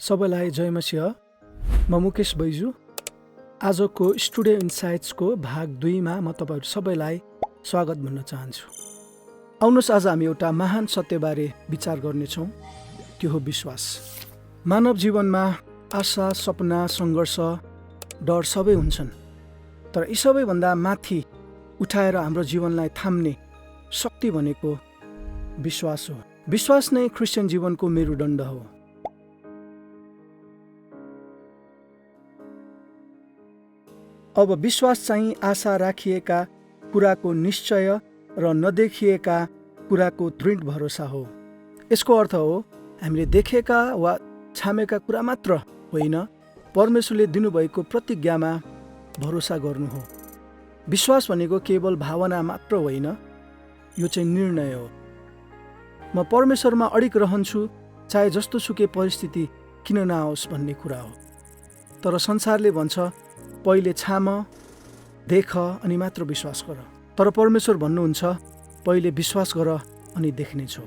सबैलाई जय मसिह। म मुकेश बैजू। आजको स्टुडियो इन्साइट्सको भाग 2 मा म तपाईहरु सबैलाई स्वागत भन्न चाहन्छु। आउनुहोस् आज हामी एउटा महान सत्यबारे विचार गर्नेछौँ। त्यो हो विश्वास। मानव जीवनमा आशा, सपना, सङ्घर्ष, डर सबै हुन्छन्। तर यी सबैभन्दा माथि उठाएर हाम्रो जीवनलाई थाम्ने शक्ति भनेको विश्वास हो। विश्वास नै क्रिस्चियन जीवनको मेरुदण्ड हो। अब विश्वास चाहिँ आशा राखिएका कुराको निश्चय र नदेखिएका कुराको दृढ भरोसा हो। यसको अर्थ हो हामीले देखेका वा छामेका कुरा मात्र होइन, परमेश्वरले दिनुभएको प्रतिज्ञामा भरोसा गर्नु हो। विश्वास भनेको केवल भावना मात्र होइन, यो चाहिँ निर्णय हो। म परमेश्वरमा अडिग रहन्छु, चाहे जस्तो सुकै परिस्थिति किन नआओस् भन्ने कुरा हो। तर संसारले भन्छ पहिले छाम, देख अनि मात्र विश्वास गर। तर परमेश्वर भन्नुहुन्छ पहिले विश्वास गर अनि देख्नेछौ।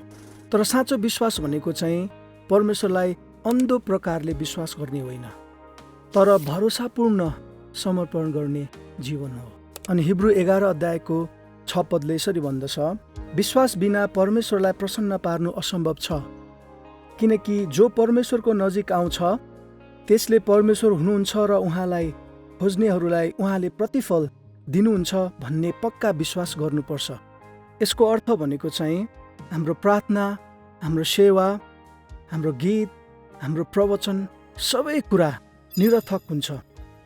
तर साँचो विश्वास भनेको चाहिँ परमेश्वरलाई अन्धो प्रकारले विश्वास गर्ने होइन, तर भरोसापूर्ण समर्पण गर्ने जीवन हो। अनि हिब्रू 11 अध्यायको 6 पदले यसरी भन्दछ, विश्वास बिना परमेश्वरलाई प्रसन्न पार्नु असम्भव छ, किनकि जो परमेश्वरको नजिक आउँछ त्यसले परमेश्वर हुनुहुन्छ र उहाँलाई खोज्नेहरूलाई उहाँले प्रतिफल दिनुहुन्छ भन्ने पक्का विश्वास गर्नुपर्छ। यसको अर्थ भनेको चाहिँ हाम्रो प्रार्थना, हाम्रो सेवा, हाम्रो गीत, हाम्रो प्रवचन सबै कुरा निरर्थक हुन्छ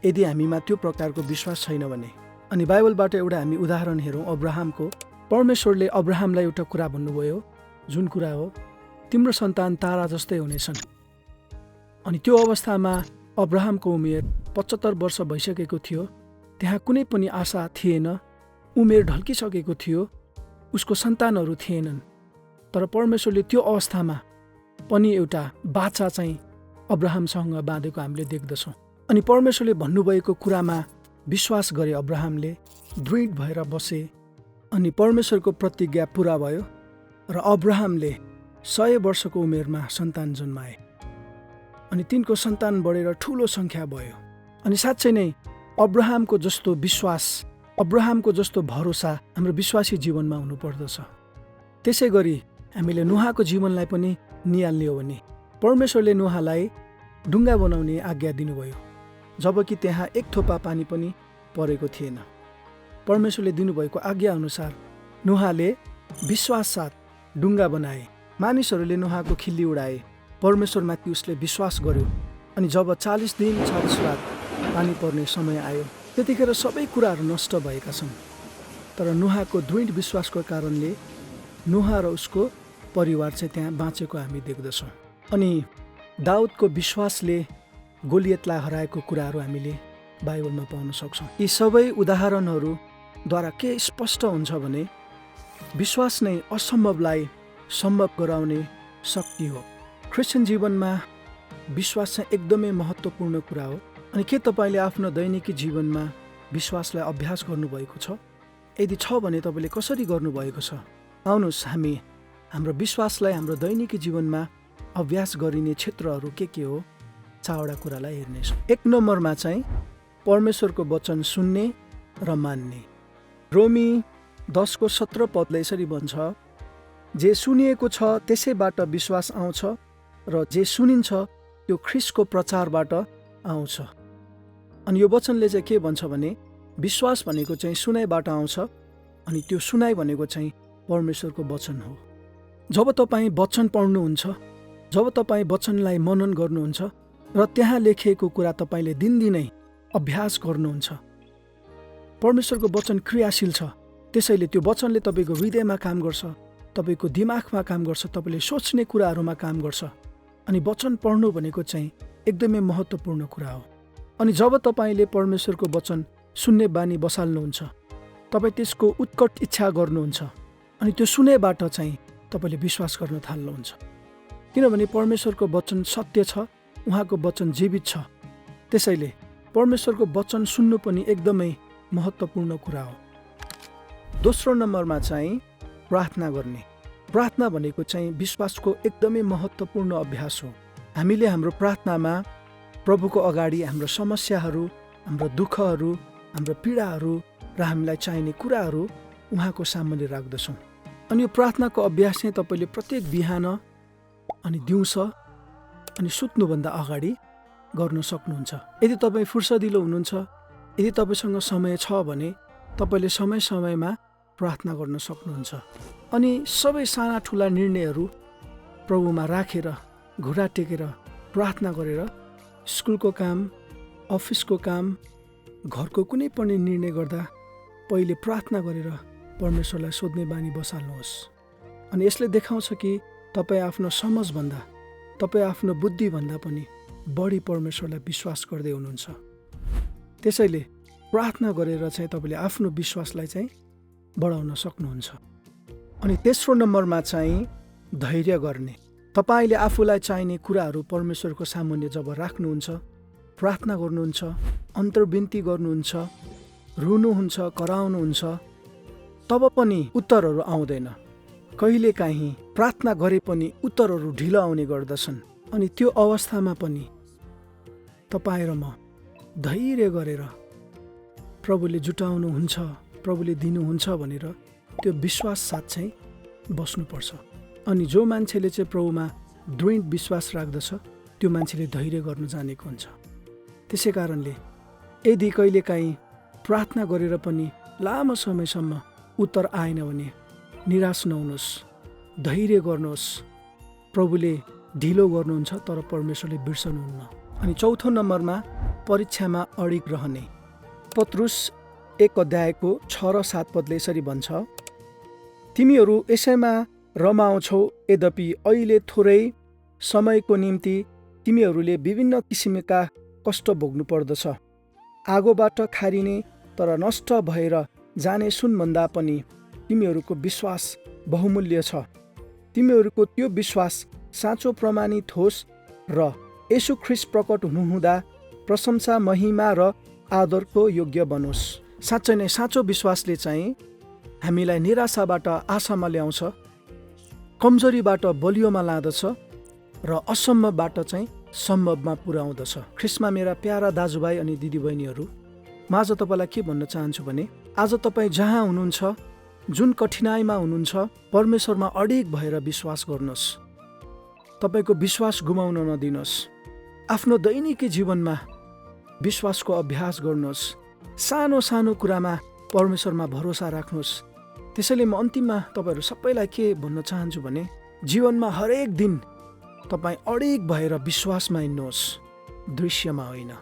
यदि हामीमा त्यो प्रकारको विश्वास छैन भने। अनि बाइबलबाट एउटा हामी उदाहरण हेरौँ अब्राहमको। परमेश्वरले अब्राहमलाई एउटा कुरा भन्नुभयो, जुन कुरा हो तिम्रो सन्तान तारा जस्तै हुनेछन्। अनि त्यो अवस्थामा अब्राहमको उमेर 75 वर्ष भइसकेको थियो। त्यहाँ कुनै पनि आशा थिएन, उमेर ढल्किसकेको थियो, उसको सन्तानहरू थिएनन्। तर परमेश्वरले त्यो अवस्थामा पनि एउटा बाचा चाहिँ अब्राहमसँग बाँधेको हामीले देख्दछौँ। अनि परमेश्वरले भन्नुभएको कुरामा विश्वास गरे अब्राहमले, दृढ भएर बसे। अनि परमेश्वरको प्रतिज्ञा पुरा भयो र अब्राहमले 100 वर्षको उमेरमा सन्तान जन्माए। अनि तिनको सन्तान बढेर ठुलो सङ्ख्या भयो। अनि साँच्चै नै अब्राहमको जस्तो विश्वास, अब्राहमको जस्तो भरोसा हाम्रो विश्वासी जीवनमा हुनुपर्दछ। त्यसै गरी हामीले नोहाको जीवनलाई पनि निहाल्ने हो भने परमेश्वरले नोहालाई ढुङ्गा बनाउने आज्ञा दिनुभयो, जबकि त्यहाँ एक थोपा पानी पनि परेको थिएन। परमेश्वरले दिनुभएको आज्ञा अनुसार नोहाले विश्वास साथ ढुङ्गा बनाए। मानिसहरूले नोहाको खिल्ली उडाए, परमेश्वरमाथि उसले विश्वास गर्यो। अनि जब 40 दिन 40 रात पानी पर्ने समय आयो, त्यतिखेर सबै कुराहरू नष्ट भएका छन्। तर नोहाको दृढ विश्वासको कारणले नोहा र उसको परिवार चाहिँ त्यहाँ बाँचेको हामी देख्दछौँ। अनि दाउदको विश्वासले गोलियतलाई हराएको कुराहरू हामीले बाइबलमा पाउन सक्छौँ। यी सबै उदाहरणहरूद्वारा के स्पष्ट हुन्छ भने विश्वास नै असम्भवलाई सम्भव गराउने शक्ति हो। क्रिस्चियन जीवनमा विश्वास चाहिँ एकदमै महत्त्वपूर्ण कुरा हो। अनि के तपाईँले आफ्नो दैनिकी जीवनमा विश्वासलाई अभ्यास गर्नुभएको छ? यदि छ भने तपाईँले कसरी गर्नुभएको छ? आउनुहोस् हामी हाम्रो विश्वासलाई हाम्रो दैनिकी जीवनमा अभ्यास गरिने क्षेत्रहरू के हो, 4वटा कुरालाई हेर्नेछौँ। 1 नम्बरमा चाहिँ परमेश्वरको वचन सुन्ने र मान्ने। रोमी 10को 17 पदले यसरी भन्छ, जे सुनिएको छ त्यसैबाट विश्वास आउँछ र जे सुनिन्छ त्यो ख्रीष्टको प्रचारबाट आउँछ। अनि यो वचनले चाहिँ के भन्छ भने विश्वास भनेको चाहिँ सुनाइबाट आउँछ, अनि त्यो सुनाइ भनेको चाहिँ परमेश्वरको वचन हो। जब तपाईँ वचन पढ्नुहुन्छ, जब तपाईँ वचनलाई मनन गर्नुहुन्छ र त्यहाँ लेखिएको कुरा तपाईँले दिनदिनै अभ्यास गर्नुहुन्छ, परमेश्वरको वचन क्रियाशील छ। त्यसैले त्यो वचनले तपाईँको हृदयमा काम गर्छ, तपाईँको दिमागमा काम गर्छ, तपाईँले सोच्ने कुराहरूमा काम गर्छ। अनि वचन पढ्नु भनेको चाहिँ एकदमै महत्त्वपूर्ण कुरा हो। अनि जब तपाईँले परमेश्वरको वचन सुन्ने बानी बसाल्नुहुन्छ, तपाईँ त्यसको उत्कट इच्छा गर्नुहुन्छ, अनि त्यो सुनेबाट चाहिँ तपाईँले विश्वास गर्न थाल्नुहुन्छ। किनभने परमेश्वरको वचन सत्य छ, उहाँको वचन जीवित छ। त्यसैले परमेश्वरको वचन सुन्नु पनि एकदमै महत्त्वपूर्ण कुरा हो। दोस्रो नम्बरमा चाहिँ प्रार्थना गर्ने। प्रार्थना भनेको चाहिँ विश्वासको एकदमै महत्त्वपूर्ण अभ्यास हो। हामीले हाम्रो प्रार्थनामा प्रभुको अगाडि हाम्रो समस्याहरू, हाम्रो दुःखहरू, हाम्रो पीडाहरू र हामीलाई चाहिने कुराहरू उहाँको सामुन्ने राख्दछौँ। अनि यो प्रार्थनाको अभ्यास चाहिँ तपाईँले प्रत्येक बिहान अनि दिउँसो अनि सुत्नुभन्दा अगाडि गर्न सक्नुहुन्छ। यदि तपाईँ फुर्सदिलो हुनुहुन्छ, यदि तपाईँसँग समय छ भने तपाईँले समयमा प्रार्थना गर्न सक्नुहुन्छ। अनि सबै साना ठुला निर्णयहरू प्रभुमा राखेर घुँडा टेकेर प्रार्थना गरेर स्कुलको काम, अफिसको काम, घरको कुनै पनि निर्णय गर्दा पहिले प्रार्थना गरेर परमेश्वरलाई सोध्ने बानी बसाल्नुहोस्। अनि यसले देखाउँछ कि तपाईँ आफ्नो समझभन्दा, तपाईँ आफ्नो बुद्धिभन्दा पनि बढी परमेश्वरलाई विश्वास गर्दै हुनुहुन्छ। त्यसैले प्रार्थना गरेर चाहिँ तपाईँले आफ्नो विश्वासलाई चाहिँ बढाउन सक्नुहुन्छ। अनि तेस्रो नम्बरमा चाहिँ धैर्य गर्ने। तपाईँले आफूलाई चाहिने कुराहरू परमेश्वरको सामुन्ने जब राख्नुहुन्छ, प्रार्थना गर्नुहुन्छ, अन्तर्विन्ती गर्नुहुन्छ, रुनुहुन्छ, कराउनुहुन्छ, तब पनि उत्तरहरू आउँदैन। कहिलेकाहीँ प्रार्थना गरे पनि उत्तरहरू ढिलो आउने गर्दछन्। अनि त्यो अवस्थामा पनि तपाईँ र म धैर्य गरेर प्रभुले जुटाउनुहुन्छ, प्रभुले दिनुहुन्छ भनेर त्यो विश्वास साथ चाहिँ बस्नुपर्छ। अनि जो मान्छेले चाहिँ प्रभुमा दृढ विश्वास राख्दछ त्यो मान्छेले धैर्य गर्नु जानेको हुन्छ। त्यसै कारणले यदि कहिलेकाहीँ प्रार्थना गरेर पनि लामो समयसम्म उत्तर आएन भने निराश नहुनुहोस्, धैर्य गर्नुहोस्। प्रभुले ढिलो गर्नुहुन्छ तर परमेश्वरले बिर्सनुहुन्न। अनि चौथो नम्बरमा परीक्षामा अडिग रहने। पत्रुस 1:6 र 7 पदले यसरी भन्छ, तिमीहरू यसैमा रमाउँछौ, यद्यपि अहिले थोरै समयको निम्ति तिमीहरूले विभिन्न किसिमका कष्ट भोग्नु पर्दछ। आगोबाट खारिने तर नष्ट भएर जाने सुनभन्दा पनि तिमीहरूको विश्वास बहुमूल्य छ। तिमीहरूको त्यो विश्वास साँचो प्रमाणित होस् र येशू ख्रीष्ट प्रकट हुनुहुँदा प्रशंसा, महिमा र आदरको योग्य बनोस्। साँच्चै नै साँचो विश्वासले चाहिँ हामीलाई निराशाबाट आशामा ल्याउँछ, कमजोरीबाट बलियोमा लाँदछ र असम्भवबाट चाहिँ सम्भवमा पुर्याउँदछ। ख्रीष्टमा मेरा प्यारा दाजुभाइ अनि दिदीबहिनीहरू, म आज तपाईँलाई के भन्न चाहन्छु भने आज तपाईँ जहाँ हुनुहुन्छ, जुन कठिनाइमा हुनुहुन्छ, परमेश्वरमा अडिग भएर विश्वास गर्नुहोस्। तपाईँको विश्वास गुमाउन नदिनुहोस्। आफ्नो दैनिकी जीवनमा विश्वासको अभ्यास गर्नुहोस्। सानो सानो कुरामा परमेश्वरमा भरोसा राख्नुहोस्। त्यसैले म अन्तिममा तपाईँहरू सबैलाई के भन्न चाहन्छु भने जीवनमा हरेक दिन तपाईँ अडिग भएर विश्वासमा हिँड्नुहोस्, दृश्यमा होइन।